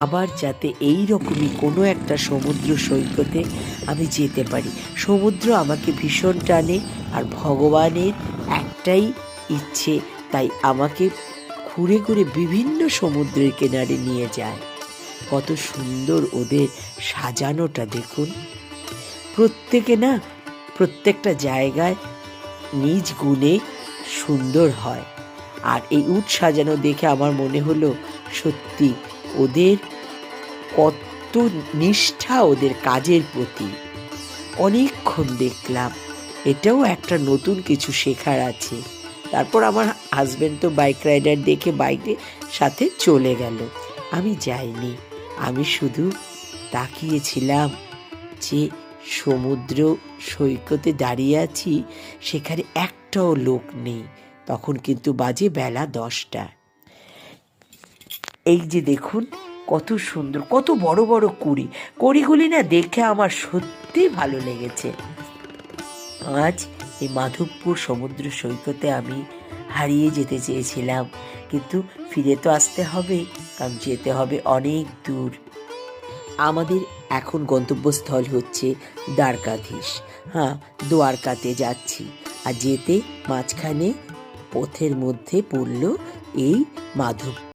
আবার যাতে এই রকমই কোনো একটা সমুদ্র সৈকতে আমি যেতে পারি। সমুদ্র আমাকে ভীষণ টানে, আর ভগবানের একটাই ইচ্ছে, তাই আমাকে ঘুরে ঘুরে বিভিন্ন সমুদ্রের কিনারে নিয়ে যায়। কত সুন্দর ওদের সাজানোটা দেখুন। প্রত্যেকটা জায়গায় নিজ গুণে সুন্দর হয়। আর এই উট সাজানো দেখে আমার মনে হলো সত্যি ওদের কত নিষ্ঠা ওদের কাজের প্রতি। অনেকক্ষণ দেখলাম, এটাও একটা নতুন কিছু শেখার আছে। তারপর আমার হাজবেন্ড তো বাইক রাইডার দেখে বাইকের সাথে চলে গেল, আমি যাইনি। আমি শুধু তাকিয়েছিলাম যে সমুদ্র সৈকতে দাঁড়িয়ে আছি, সেখানে একটাও লোক নেই। তখন কিন্তু বাজে বেলা 10টা। এই যে দেখুন কত সুন্দর, কত বড় বড় কড়িগুলি না দেখে আমার সত্যি ভালো লেগেছে। আজ এই মাধবপুর সমুদ্র সৈকতে আমি হারিয়ে যেতে চেয়েছিলাম, কিন্তু ফিরে তো আসতে হবে, কারণ যেতে হবে অনেক দূর। আমাদের এখন গন্তব্যস্থল হচ্ছে দ্বারকাধীশ। হ্যাঁ, দ্বারকাতে যাচ্ছি। আর যেতে মাঝখানে পথের মধ্যে পড়ল এই মাধব